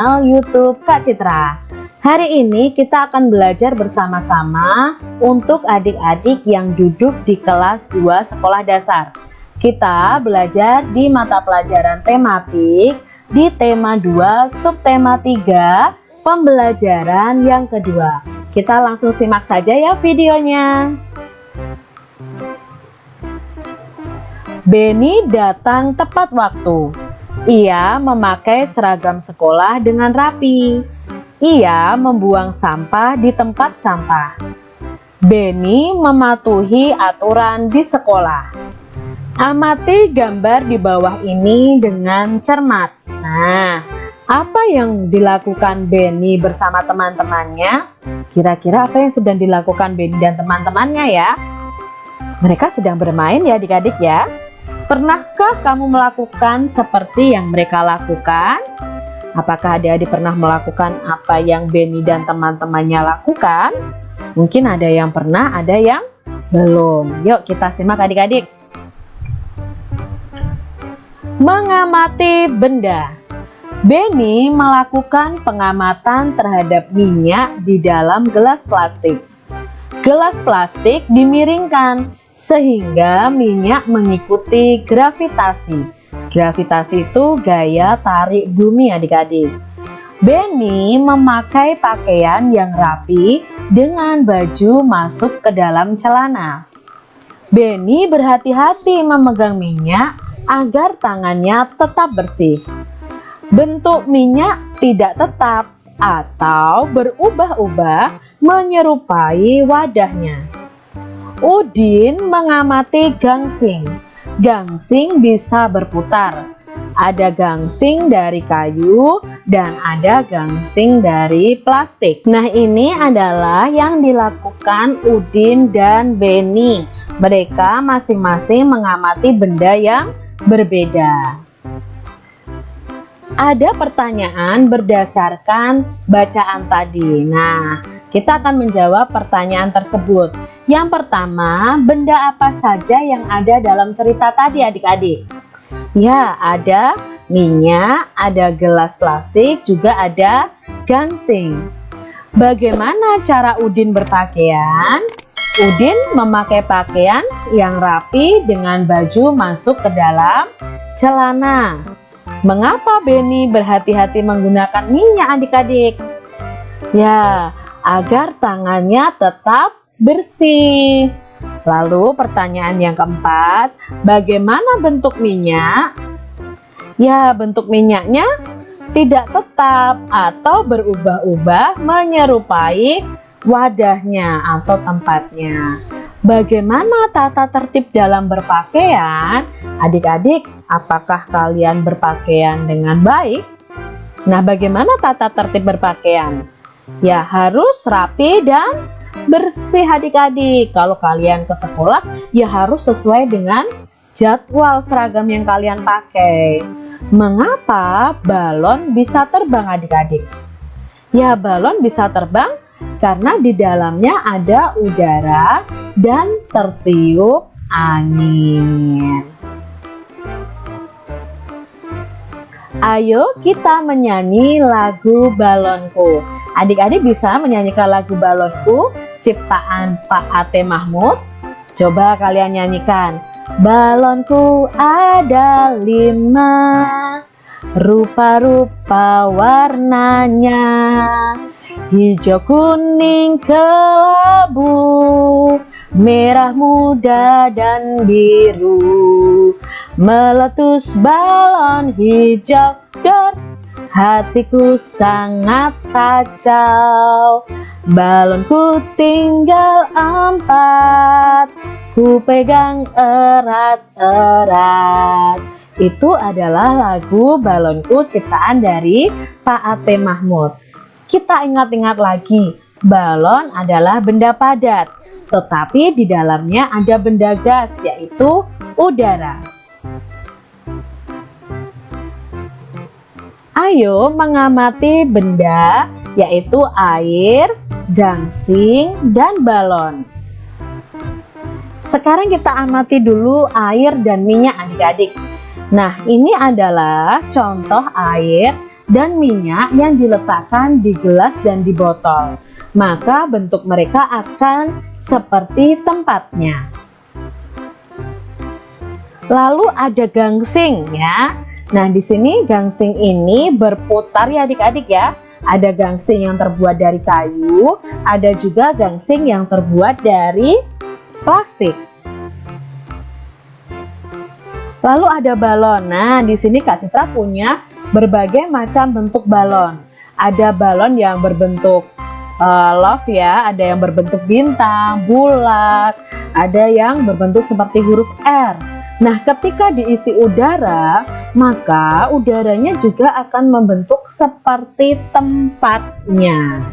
channel YouTube Kak Citra. Hari ini kita akan belajar bersama-sama untuk adik-adik yang duduk di kelas 2 sekolah dasar. Kita belajar di mata pelajaran tematik di tema 2 subtema 3 pembelajaran yang kedua. Kita langsung simak saja ya videonya. Benny datang tepat waktu. Ia memakai seragam sekolah dengan rapi. Ia membuang sampah di tempat sampah. Benny mematuhi aturan di sekolah. Amati gambar di bawah ini dengan cermat. Nah, apa yang dilakukan Benny bersama teman-temannya? Kira-kira apa yang sedang dilakukan Benny dan teman-temannya ya? Mereka sedang bermain ya adik-adik ya. Pernahkah kamu melakukan seperti yang mereka lakukan? Apakah adik-adik pernah melakukan apa yang Benny dan teman-temannya lakukan? Mungkin ada yang pernah, ada yang belum. Yuk kita simak adik-adik. Mengamati benda. Benny melakukan pengamatan terhadap minyak di dalam gelas plastik. Gelas plastik dimiringkan sehingga minyak mengikuti gravitasi. Gravitasi itu gaya tarik bumi adik-adik. Benny memakai pakaian yang rapi dengan baju masuk ke dalam celana. Benny berhati-hati memegang minyak agar tangannya tetap bersih. Bentuk minyak tidak tetap atau berubah-ubah menyerupai wadahnya. Udin mengamati gangsing. Gangsing bisa berputar. Ada gangsing dari kayu dan ada gangsing dari plastik. Nah, ini adalah yang dilakukan Udin dan Benny. Mereka masing-masing mengamati benda yang berbeda. Ada pertanyaan berdasarkan bacaan tadi. Nah, kita akan menjawab pertanyaan tersebut. Yang pertama, benda apa saja yang ada dalam cerita tadi adik-adik? Ya, ada minyak, ada gelas plastik, juga ada gangsing. Bagaimana cara Udin berpakaian? Udin memakai pakaian yang rapi dengan baju masuk ke dalam celana. Mengapa Benny berhati-hati menggunakan minyak adik-adik? Ya, agar tangannya tetap bersih. Lalu pertanyaan yang keempat, bagaimana bentuk minyak? Ya, bentuk minyaknya tidak tetap atau berubah-ubah menyerupai wadahnya atau tempatnya. Bagaimana tata tertib dalam berpakaian? Adik-adik, apakah kalian berpakaian dengan baik? Nah, bagaimana tata tertib berpakaian? Ya, harus rapi dan bersih adik-adik. Kalau kalian ke sekolah, ya harus sesuai dengan jadwal seragam yang kalian pakai. Mengapa balon bisa terbang adik-adik? Ya, balon bisa terbang karena di dalamnya ada udara dan tertiup angin. Ayo kita menyanyi lagu Balonku. Adik-adik bisa menyanyikan lagu Balonku ciptaan Pak Ate Mahmud. Coba kalian nyanyikan. Balonku ada 5, rupa-rupa warnanya, hijau kuning kelabu, merah muda dan biru. Meletus balon hijau dor, hatiku sangat kacau. Balonku tinggal 4, ku pegang erat-erat. Itu adalah lagu Balonku ciptaan dari Pak Ate Mahmud. Kita ingat-ingat lagi, balon adalah benda padat, tetapi di dalamnya ada benda gas, yaitu udara. Ayo mengamati benda, yaitu air, gangsing, dan balon. Sekarang kita amati dulu air dan minyak adik-adik. Nah, ini adalah contoh air dan minyak yang diletakkan di gelas dan di botol. Maka bentuk mereka akan seperti tempatnya. Lalu ada gangsing ya. Nah, di sini gangsing ini berputar ya adik-adik ya. Ada gangsing yang terbuat dari kayu, ada juga gangsing yang terbuat dari plastik. Lalu ada balon. Nah, di sini Kak Citra punya berbagai macam bentuk balon. Ada balon yang berbentuk love ya, ada yang berbentuk bintang, bulat, ada yang berbentuk seperti huruf R. Nah, ketika diisi udara, maka udaranya juga akan membentuk seperti tempatnya.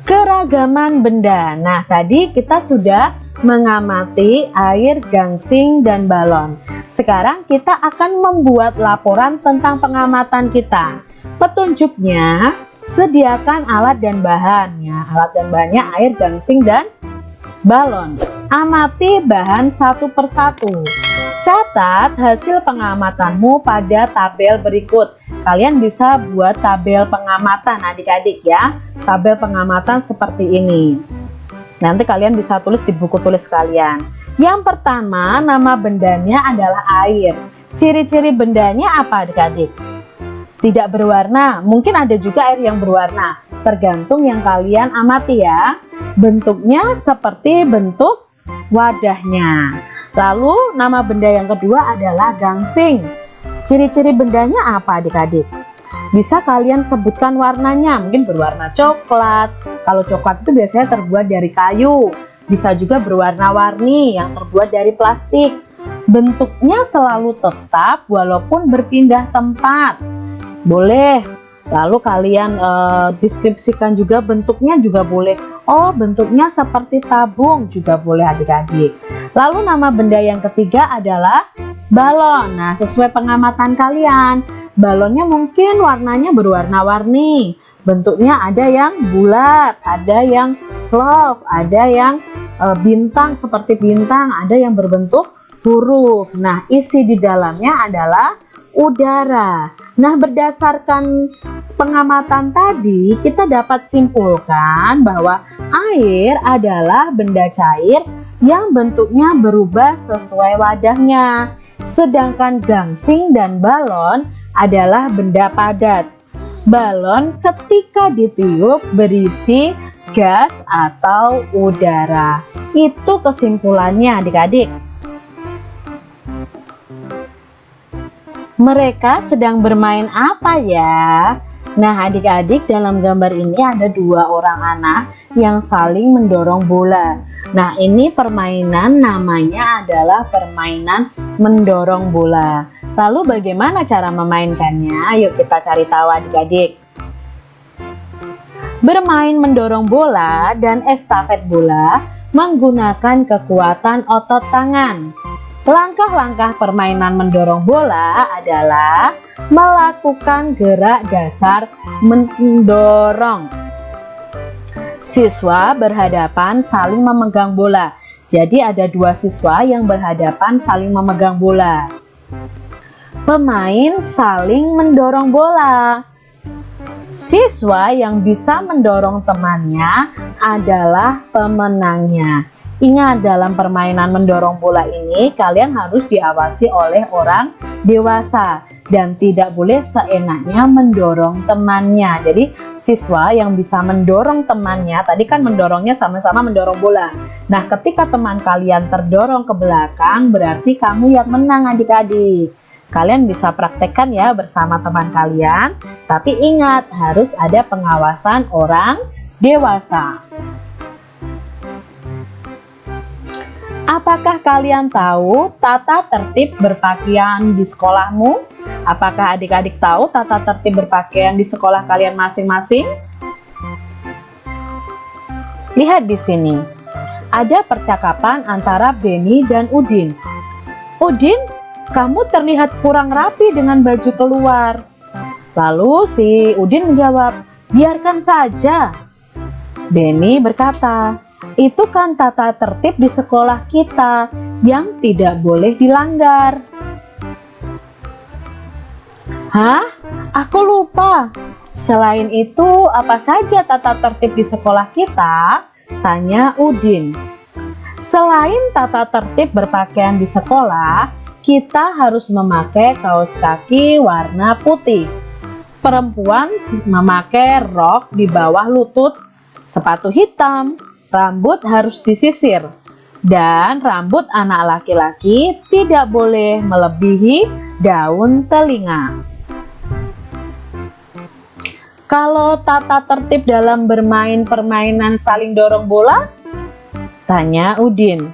Keragaman benda. Nah, tadi kita sudah mengamati air, gangsing, dan balon. Sekarang kita akan membuat laporan tentang pengamatan kita. Petunjuknya, sediakan alat dan bahannya. Alat dan bahannya air, gangsing, dan balon. Amati bahan satu persatu. Catat hasil pengamatanmu pada tabel berikut. Kalian bisa buat tabel pengamatan adik-adik ya. Tabel pengamatan seperti ini. Nanti kalian bisa tulis di buku tulis kalian. Yang pertama, nama bendanya adalah air. Ciri-ciri bendanya apa adik-adik? Tidak berwarna, mungkin ada juga air yang berwarna. Tergantung yang kalian amati ya. Bentuknya seperti bentuk wadahnya. Lalu nama benda yang kedua adalah gangsing. Ciri-ciri bendanya apa adik-adik? Bisa kalian sebutkan warnanya, mungkin berwarna coklat. Kalau coklat itu biasanya terbuat dari kayu. Bisa juga berwarna-warni yang terbuat dari plastik. Bentuknya selalu tetap walaupun berpindah tempat. Boleh. Lalu kalian deskripsikan juga bentuknya juga boleh. Oh, bentuknya seperti tabung juga boleh adik-adik. Lalu nama benda yang ketiga adalah balon. Nah, sesuai pengamatan kalian, balonnya mungkin warnanya berwarna-warni. Bentuknya ada yang bulat, ada yang love, ada yang bintang seperti bintang, ada yang berbentuk huruf. Nah, isi di dalamnya adalah udara. Nah, berdasarkan pengamatan tadi, kita dapat simpulkan bahwa air adalah benda cair yang bentuknya berubah sesuai wadahnya. Sedangkan gangsing dan balon adalah benda padat. Balon ketika ditiup berisi gas atau udara. Itu kesimpulannya adik-adik. Mereka sedang bermain apa ya? Nah, adik-adik, dalam gambar ini ada dua orang anak yang saling mendorong bola. Nah, ini permainan namanya adalah permainan mendorong bola. Lalu bagaimana cara memainkannya? Yuk kita cari tahu adik-adik. Bermain mendorong bola dan estafet bola menggunakan kekuatan otot tangan. Langkah-langkah permainan mendorong bola adalah melakukan gerak dasar mendorong. Siswa berhadapan saling memegang bola. Jadi ada dua siswa yang berhadapan saling memegang bola. Pemain saling mendorong bola. Siswa yang bisa mendorong temannya adalah pemenangnya. Ingat, dalam permainan mendorong bola ini kalian harus diawasi oleh orang dewasa dan tidak boleh seenaknya mendorong temannya. Jadi siswa yang bisa mendorong temannya, tadi kan mendorongnya sama-sama mendorong bola. Nah, ketika teman kalian terdorong ke belakang, berarti kamu yang menang adik-adik. Kalian bisa praktekkan ya bersama teman kalian, tapi ingat harus ada pengawasan orang dewasa. Apakah kalian tahu tata tertib berpakaian di sekolahmu? Apakah adik-adik tahu tata tertib berpakaian di sekolah kalian masing-masing? Lihat di sini. Ada percakapan antara Benny dan Udin. Udin, kamu terlihat kurang rapi dengan baju keluar. Lalu si Udin menjawab, biarkan saja. Benny berkata, itu kan tata tertib di sekolah kita yang tidak boleh dilanggar. Hah? Aku lupa. Selain itu, apa saja tata tertib di sekolah kita? Tanya Udin. Selain tata tertib berpakaian di sekolah, kita harus memakai kaos kaki warna putih. Perempuan memakai rok di bawah lutut, sepatu hitam, rambut harus disisir, dan rambut anak laki-laki tidak boleh melebihi daun telinga. Kalau tata tertib dalam bermain permainan saling dorong bola? Tanya Udin.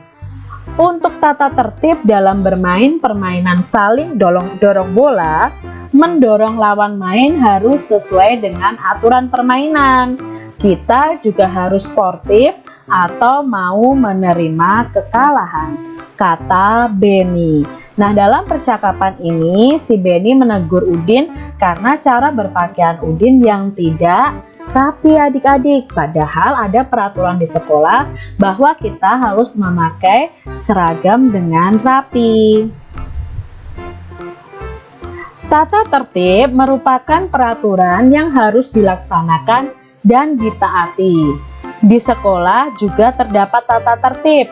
Untuk tata tertib dalam bermain permainan saling dorong bola, mendorong lawan main harus sesuai dengan aturan permainan. Kita juga harus sportif atau mau menerima kekalahan, kata Benny. Nah, dalam percakapan ini si Benny menegur Udin karena cara berpakaian Udin yang tidak rapi adik-adik. Padahal ada peraturan di sekolah bahwa kita harus memakai seragam dengan rapi. Tata tertib merupakan peraturan yang harus dilaksanakan dan ditaati. Di sekolah juga terdapat tata tertib.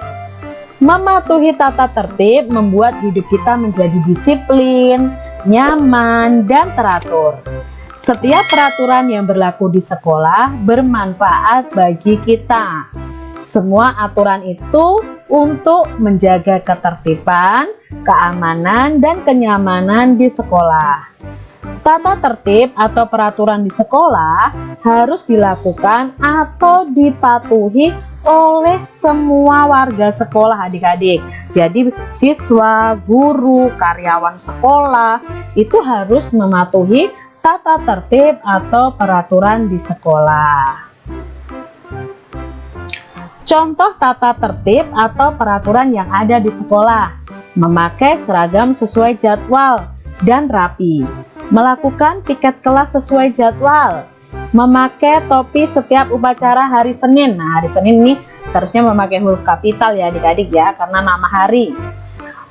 Mematuhi tata tertib membuat hidup kita menjadi disiplin, nyaman, dan teratur. Setiap peraturan yang berlaku di sekolah bermanfaat bagi kita. Semua aturan itu untuk menjaga ketertiban, keamanan, dan kenyamanan di sekolah. Tata tertib atau peraturan di sekolah harus dilakukan atau dipatuhi oleh semua warga sekolah adik-adik. Jadi siswa, guru, karyawan sekolah itu harus mematuhi tata tertib atau peraturan di sekolah. Contoh tata tertib atau peraturan yang ada di sekolah: memakai seragam sesuai jadwal dan rapi, melakukan piket kelas sesuai jadwal, memakai topi setiap upacara hari Senin. Nah, hari Senin ini seharusnya memakai huruf kapital ya adik-adik ya, karena nama hari.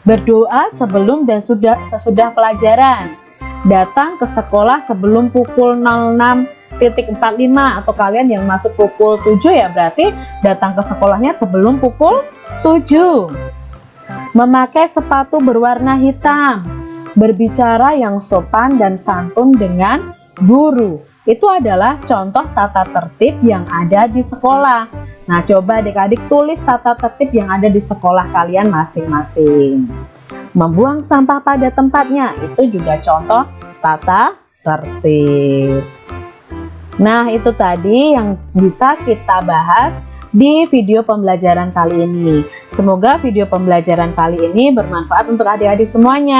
Berdoa sebelum dan sesudah pelajaran. Datang ke sekolah sebelum pukul 06.45 atau kalian yang masuk pukul 7 ya berarti datang ke sekolahnya sebelum pukul 7. Memakai sepatu berwarna hitam. Berbicara yang sopan dan santun dengan guru. Itu adalah contoh tata tertib yang ada di sekolah. Nah, coba adik-adik tulis tata tertib yang ada di sekolah kalian masing-masing. Membuang sampah pada tempatnya, itu juga contoh tata tertib. Nah, itu tadi yang bisa kita bahas di video pembelajaran kali ini. Semoga video pembelajaran kali ini bermanfaat untuk adik-adik semuanya.